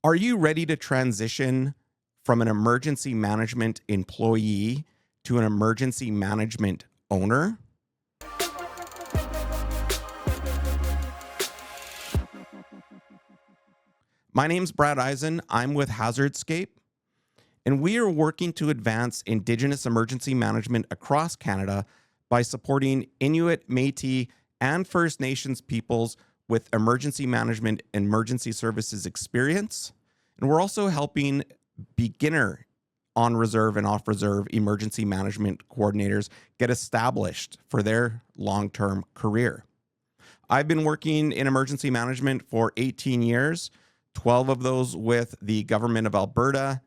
Are you ready to transition from an emergency management employee to an emergency management owner? My name's Brad Eisen. I'm with Hazardscape, and we are working to advance Indigenous emergency management across Canada by supporting Inuit, Métis, and First Nations peoples with emergency management and emergency services experience. And we're also helping beginner on reserve and off reserve emergency management coordinators get established for their long term career. I've been working in emergency management for 18 years, 12 of those with the government of Alberta,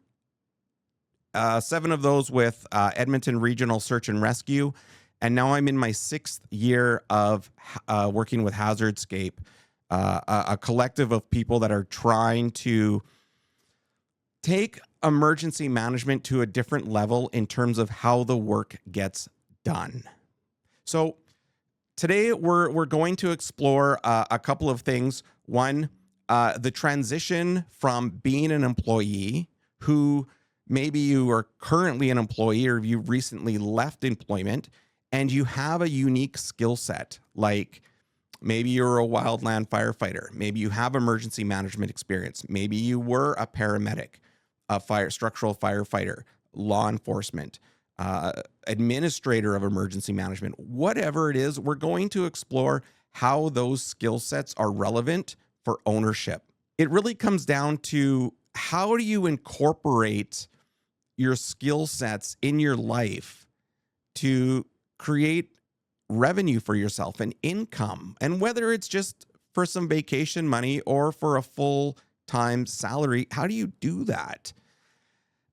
7 of those with Edmonton Regional Search and Rescue. And now I'm in my 6th year of working with Hazardscape, a collective of people that are trying to take emergency management to a different level in terms of how the work gets done. So today we're going to explore a couple of things. One, the transition from being an employee who maybe you are currently an employee or you recently left employment and you have a unique skill set, like maybe you're a wildland firefighter, maybe you have emergency management experience, maybe you were a paramedic, a structural firefighter, law enforcement, administrator of emergency management, whatever it is. We're going to explore how those skill sets are relevant for ownership. It really comes down to, how do you incorporate your skill sets in your life to create revenue for yourself and income, and whether it's just for some vacation money or for a full-time salary, how do you do that?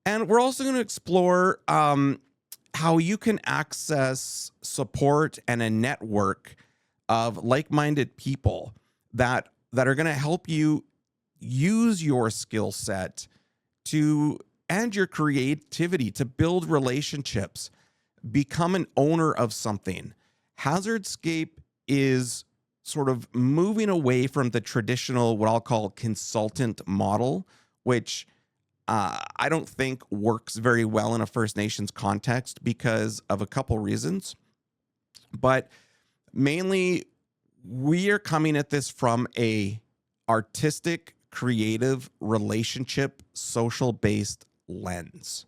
And we're also going to explore how you can access support and a network of like-minded people that are going to help you use your skill set to, and your creativity, to build relationships, become an owner of something. Hazardscape is sort of moving away from the traditional, what I'll call consultant model, which I don't think works very well in a First Nations context because of a couple reasons. But mainly, we are coming at this from a artistic, creative, relationship, social-based lens.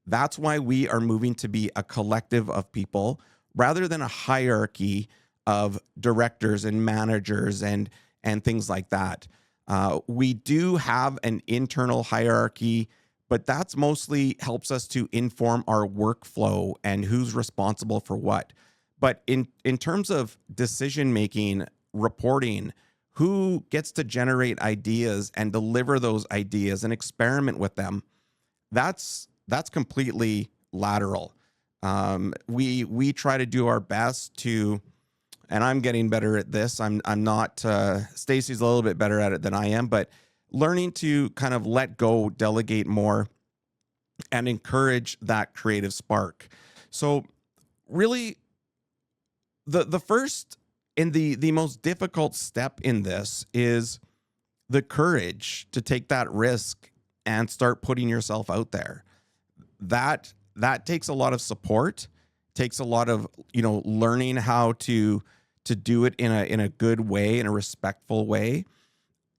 That's why we are moving to be a collective of people rather than a hierarchy of directors and managers and things like that. We do have an internal hierarchy, but that's mostly helps us to inform our workflow and who's responsible for what. But in terms of decision making, reporting, who gets to generate ideas and deliver those ideas and experiment with them, that's completely lateral. We try to do our best to, and I'm getting better at this. I'm not. Stacy's a little bit better at it than I am, but learning to kind of let go, delegate more, and encourage that creative spark. So, really, the first and the most difficult step in this is the courage to take that risk and start putting yourself out there. That takes a lot of support, takes a lot of, learning how to do it in a good way, in a respectful way.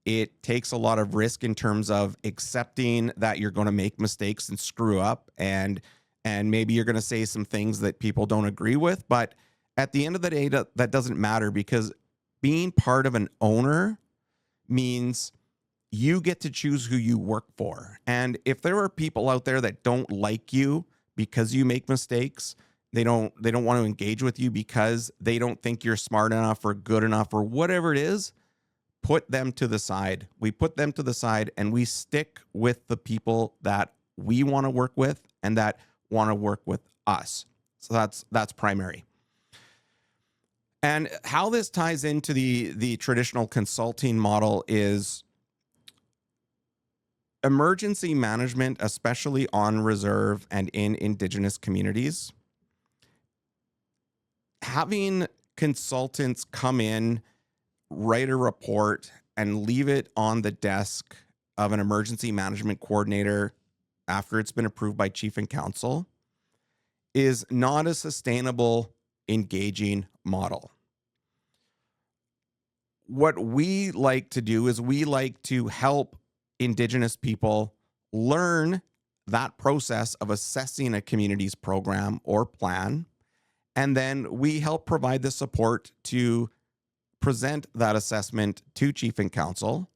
It takes a lot of risk in terms of accepting that you're going to make mistakes and screw up, and maybe you're going to say some things that people don't agree with. But at the end of the day, that doesn't matter, because being part of an owner means you get to choose who you work for. And if there are people out there that don't like you because you make mistakes, they don't want to engage with you because they don't think you're smart enough or good enough or whatever it is, put them to the side. We put them to the side and we stick with the people that we want to work with and that want to work with us. So that's primary. And how this ties into the traditional consulting model is emergency management, especially on reserve and in Indigenous communities. Having consultants come in, write a report, and leave it on the desk of an emergency management coordinator after it's been approved by chief and council is not a sustainable, engaging model. What we like to do is we like to help Indigenous people learn that process of assessing a community's program or plan. And then we help provide the support to present that assessment to chief and council.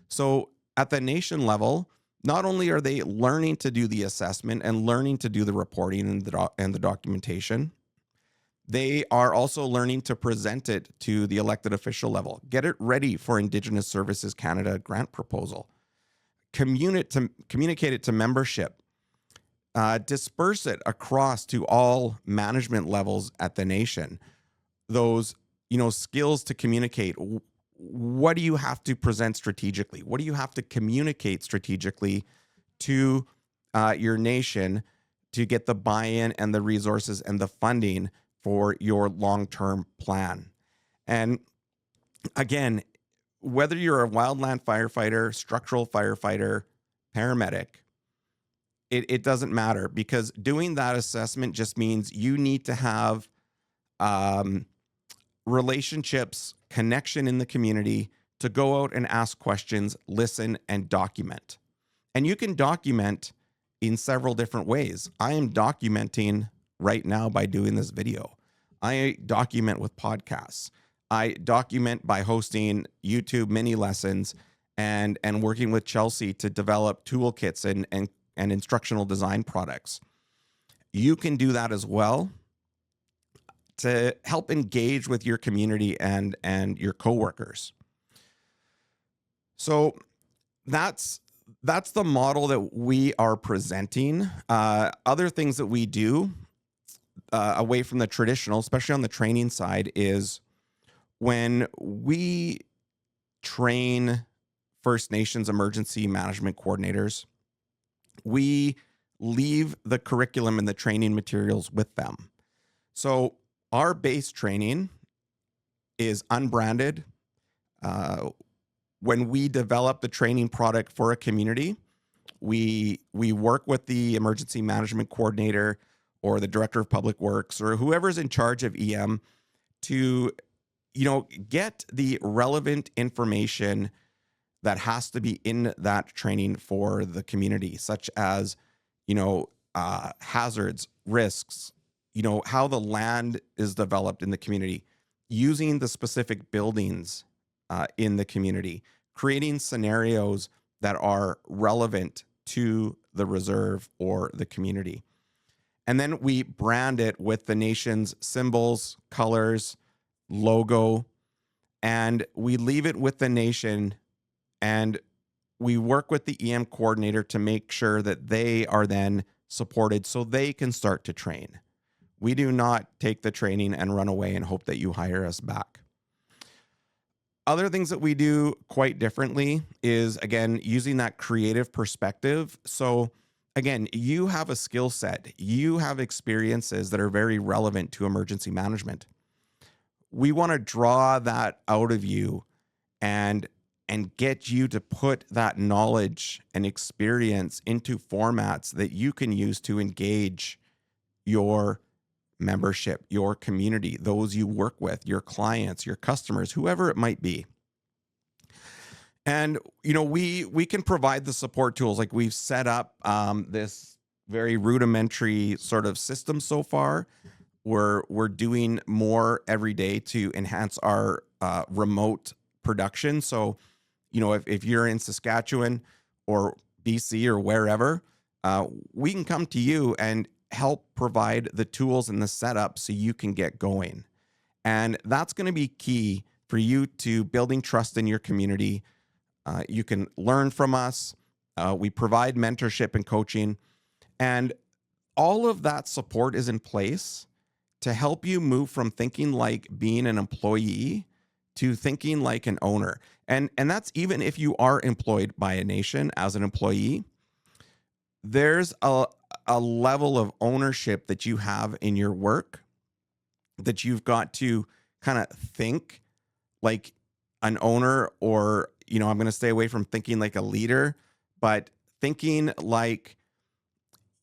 So at the nation level, not only are they learning to do the assessment and learning to do the reporting and the documentation, they are also learning to present it to the elected official level. Get it ready for Indigenous Services Canada grant proposal. Communicate it to membership. Disperse it across to all management levels at the nation. Those, skills to communicate. What do you have to present strategically? What do you have to communicate strategically to your nation to get the buy-in and the resources and the funding for your long-term plan? And again, whether you're a wildland firefighter, structural firefighter, paramedic, it doesn't matter, because doing that assessment just means you need to have relationships, connection in the community to go out and ask questions, listen, and document. And you can document in several different ways. I am documenting right now by doing this video. I document with podcasts. I document by hosting YouTube mini lessons and working with Chelsea to develop toolkits and instructional design products. You can do that as well to help engage with your community and your coworkers. So that's the model that we are presenting. Other things that we do away from the traditional, especially on the training side, is when we train First Nations emergency management coordinators, we leave the curriculum and the training materials with them. So our base training is unbranded. When we develop the training product for a community, we work with the emergency management coordinator or the director of public works or whoever's in charge of EM to, get the relevant information that has to be in that training for the community, such as, hazards, risks, how the land is developed in the community, using the specific buildings in the community, creating scenarios that are relevant to the reserve or the community. And then we brand it with the nation's symbols, colors, logo, and we leave it with the nation, and we work with the EM coordinator to make sure that they are then supported so they can start to train. We do not take the training and run away and hope that you hire us back. Other things that we do quite differently is, again, using that creative perspective. So again, you have a skill set, you have experiences that are very relevant to emergency management. We want to draw that out of you and get you to put that knowledge and experience into formats that you can use to engage your membership, your community, those you work with, your clients, your customers, whoever it might be. And, we can provide the support tools. Like, we've set up this very rudimentary sort of system so far. We're doing more every day to enhance our remote production. So, if you're in Saskatchewan or BC or wherever, we can come to you and help provide the tools and the setup so you can get going. And that's going to be key for you to building trust in your community. You can learn from us. We provide mentorship and coaching, and all of that support is in place to help you move from thinking like being an employee to thinking like an owner. And that's even if you are employed by a nation as an employee. There's a level of ownership that you have in your work that you've got to kind of think like an owner, or, I'm going to stay away from thinking like a leader, but thinking like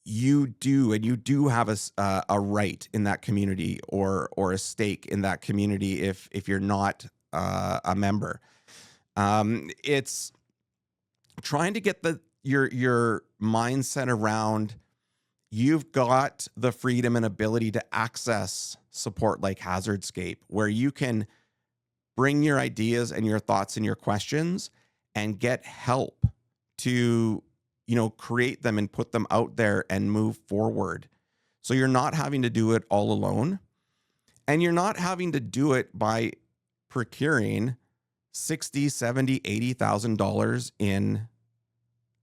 you do, and you do have a right in that community, or a stake in that community if you're not a member. It's trying to get your mindset around, you've got the freedom and ability to access support like Hazardscape, where you can bring your ideas and your thoughts and your questions and get help to, create them and put them out there and move forward. So you're not having to do it all alone, and you're not having to do it by procuring $60,000, $70,000, $80,000 in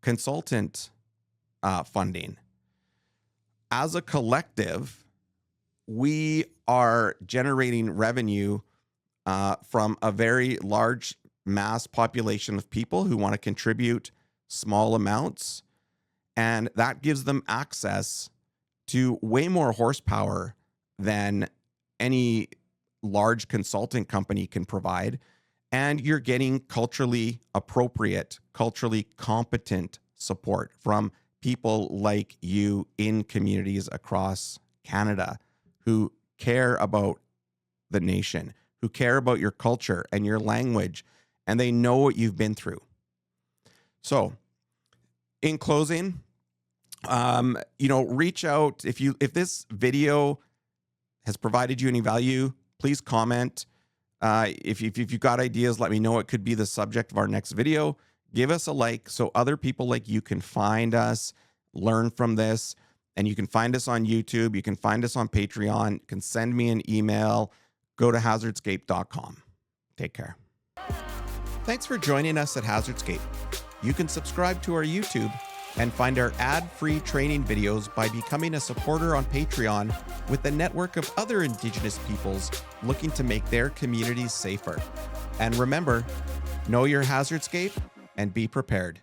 consultant funding. As a collective, we are generating revenue from a very large mass population of people who want to contribute small amounts, and that gives them access to way more horsepower than any large consulting company can provide. And you're getting culturally appropriate, culturally competent support from people like you in communities across Canada who care about the nation, who care about your culture and your language, and they know what you've been through. So in closing, reach out. If this video has provided you any value, please comment. If you've got ideas, let me know. It could be the subject of our next video. Give us a like so other people like you can find us, learn from this, and you can find us on YouTube. You can find us on Patreon. You can send me an email. Go to hazardscape.com. Take care. Thanks for joining us at Hazardscape. You can subscribe to our YouTube and find our ad-free training videos by becoming a supporter on Patreon with a network of other Indigenous peoples looking to make their communities safer. And remember, know your Hazardscape and be prepared.